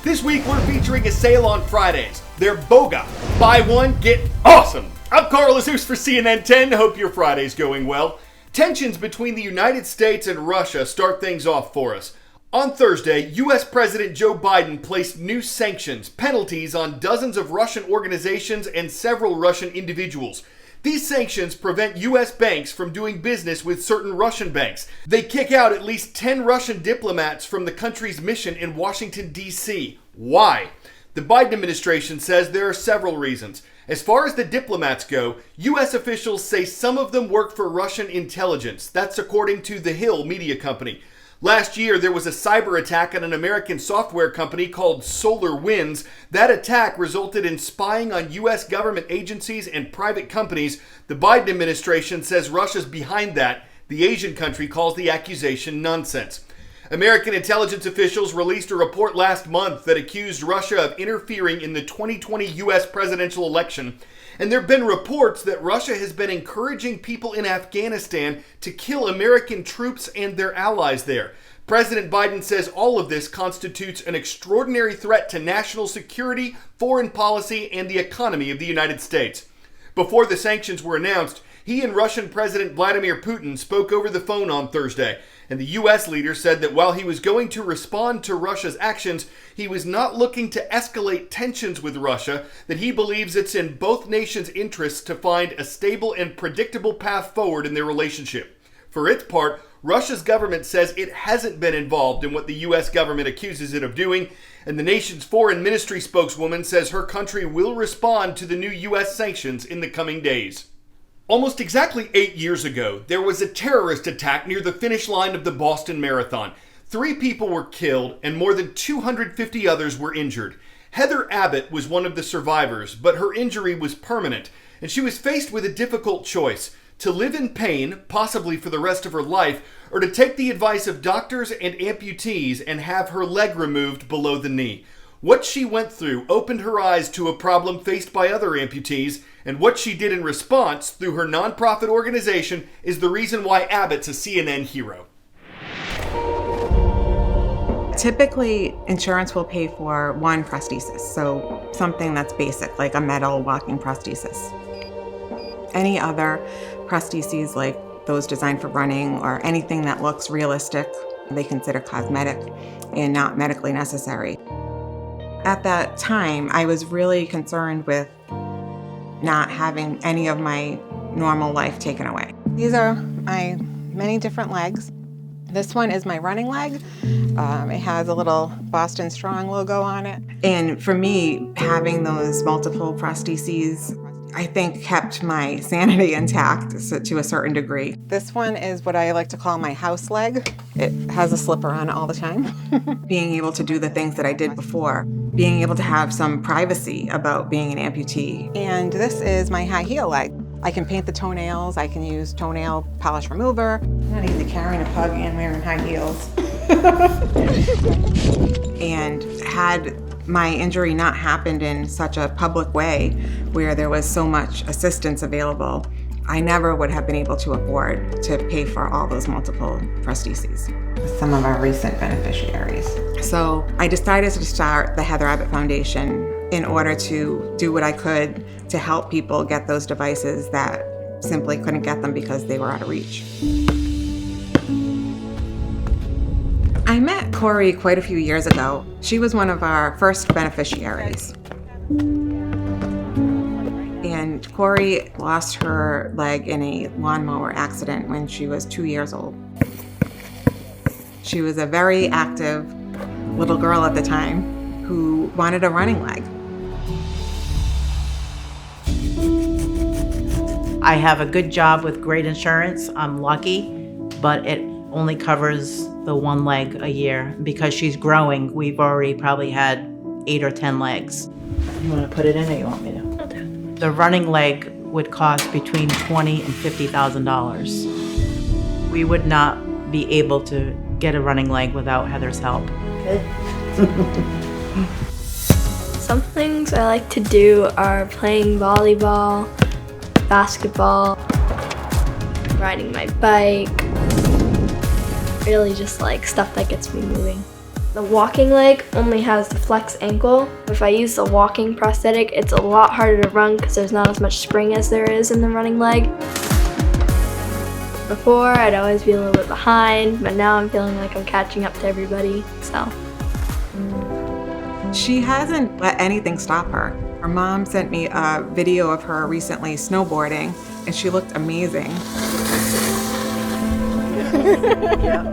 This week we're featuring a sale on Fridays. They're BOGA. Buy one, get awesome. I'm Carl Jesus for CNN 10. Hope your Friday's going well. Tensions between the United States and Russia start things off for us. On Thursday, U.S. President Joe Biden placed new sanctions, penalties on dozens of Russian organizations and several Russian individuals. These sanctions prevent U.S. banks from doing business with certain Russian banks. They kick out at least 10 Russian diplomats from the country's mission in Washington, D.C. Why? The Biden administration says there are several reasons. As far as the diplomats go, U.S. officials say some of them work for Russian intelligence. That's according to The Hill media company. Last year, there was a cyber attack on an American software company called SolarWinds. That attack resulted in spying on U.S. government agencies and private companies. The Biden administration says Russia's behind that. The Asian country calls the accusation nonsense. American intelligence officials released a report last month that accused Russia of interfering in the 2020 U.S. presidential election. And there have been reports that Russia has been encouraging people in Afghanistan to kill American troops and their allies there. President Biden says all of this constitutes an extraordinary threat to national security, foreign policy, and the economy of the United States. Before the sanctions were announced, he and Russian President Vladimir Putin spoke over the phone on Thursday, and the U.S. leader said that while he was going to respond to Russia's actions, he was not looking to escalate tensions with Russia, that he believes it's in both nations' interests to find a stable and predictable path forward in their relationship. For its part, Russia's government says it hasn't been involved in what the U.S. government accuses it of doing, and the nation's foreign ministry spokeswoman says her country will respond to the new U.S. sanctions in the coming days. Almost exactly 8 years ago, there was a terrorist attack near the finish line of the Boston Marathon. 3 people were killed and more than 250 others were injured. Heather Abbott was one of the survivors, but her injury was permanent, and she was faced with a difficult choice: to live in pain, possibly for the rest of her life, or to take the advice of doctors and amputees and have her leg removed below the knee. What she went through opened her eyes to a problem faced by other amputees, and what she did in response through her nonprofit organization is the reason why Abbott's a CNN hero. Typically, insurance will pay for one prosthesis, so something that's basic, like a metal walking prosthesis. Any other prostheses, like those designed for running or anything that looks realistic, they consider cosmetic and not medically necessary. At that time, I was really concerned with not having any of my normal life taken away. These are my many different legs. This one is my running leg. It has a little Boston Strong logo on it. And for me, having those multiple prostheses, I think kept my sanity intact to a certain degree. This one is what I like to call my house leg. It has a slipper on it all the time. Being able to do the things that I did before, being able to have some privacy about being an amputee. And this is my high heel leg. I can paint the toenails, I can use toenail polish remover. Not easy carrying a pug and wearing high heels. And had my injury not happened in such a public way where there was so much assistance available, I never would have been able to afford to pay for all those multiple prostheses. Some of our recent beneficiaries. So I decided to start the Heather Abbott Foundation in order to do what I could to help people get those devices that simply couldn't get them because they were out of reach. I met Corey quite a few years ago. She was one of our first beneficiaries. And Corey lost her leg in a lawnmower accident when she was 2 years old. She was a very active little girl at the time who wanted a running leg. I have a good job with great insurance. I'm lucky, but it only covers the one leg a year. Because she's growing, we've already probably had 8 or 10 legs. You want to put it in or you want me to? I'll do it. The running leg would cost between $20,000 and $50,000. We would not be able to get a running leg without Heather's help. Good. Some things I like to do are playing volleyball, basketball, riding my bike, really just like stuff that gets me moving. The walking leg only has the flex ankle. If I use the walking prosthetic, it's a lot harder to run because there's not as much spring as there is in the running leg. Before, I'd always be a little bit behind, but now I'm feeling like I'm catching up to everybody, so. She hasn't let anything stop her. Her mom sent me a video of her recently snowboarding, and she looked amazing.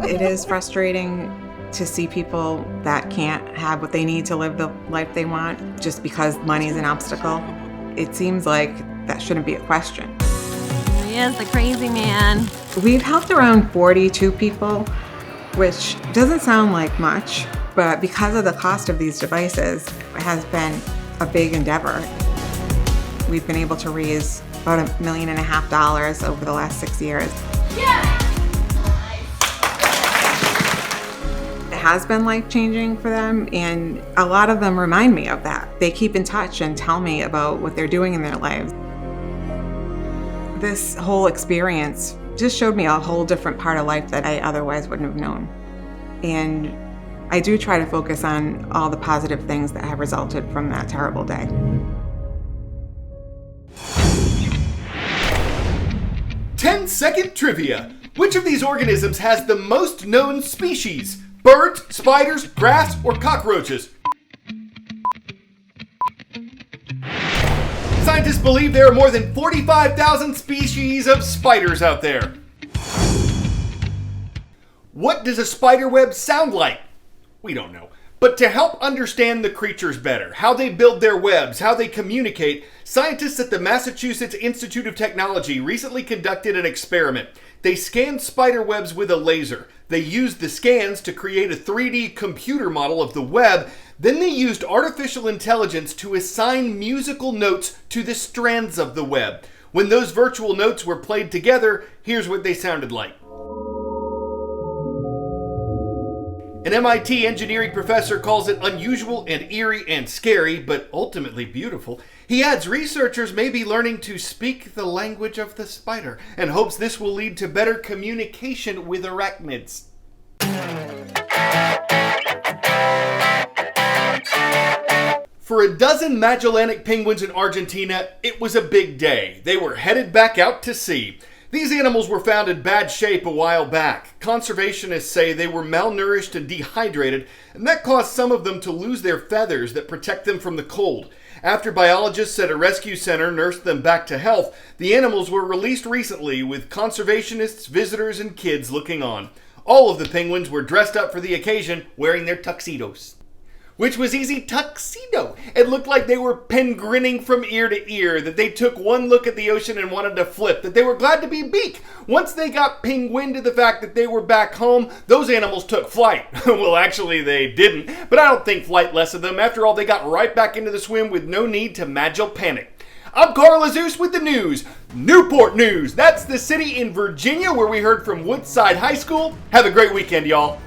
It is frustrating to see people that can't have what they need to live the life they want just because money is an obstacle. It seems like that shouldn't be a question. He is the crazy man. We've helped around 42 people, which doesn't sound like much, but because of the cost of these devices, it has been a big endeavor. We've been able to raise about $1.5 million over the last 6 years. Yeah! It has been life-changing for them, and a lot of them remind me of that. They keep in touch and tell me about what they're doing in their lives. This whole experience just showed me a whole different part of life that I otherwise wouldn't have known. And I do try to focus on all the positive things that have resulted from that terrible day. Ten-second trivia. Which of these organisms has the most known species? Birds, spiders, grass, or cockroaches? Scientists believe there are more than 45,000 species of spiders out there. What does a spider web sound like? We don't know. But to help understand the creatures better, how they build their webs, how they communicate, scientists at the Massachusetts Institute of Technology recently conducted an experiment. They scanned spider webs with a laser. They used the scans to create a 3D computer model of the web. Then they used artificial intelligence to assign musical notes to the strands of the web. When those virtual notes were played together, here's what they sounded like. An MIT engineering professor calls it unusual and eerie and scary, but ultimately beautiful. He adds researchers may be learning to speak the language of the spider and hopes this will lead to better communication with arachnids. For a dozen Magellanic penguins in Argentina, it was a big day. They were headed back out to sea. These animals were found in bad shape a while back. Conservationists say they were malnourished and dehydrated, and that caused some of them to lose their feathers that protect them from the cold. After biologists at a rescue center nursed them back to health, the animals were released recently with conservationists, visitors, and kids looking on. All of the penguins were dressed up for the occasion, wearing their tuxedos. Which was easy, tuxedo. It looked like they were grinning from ear to ear, that they took one look at the ocean and wanted to flip, that they were glad to be beak. Once they got penguin to the fact that they were back home, those animals took flight. Well, actually they didn't, but I don't think flight less of them. After all, they got right back into the swim with no need to Magell panic. I'm Carl Azus with the news. Newport News. That's the city in Virginia where we heard from Woodside High School. Have a great weekend, y'all.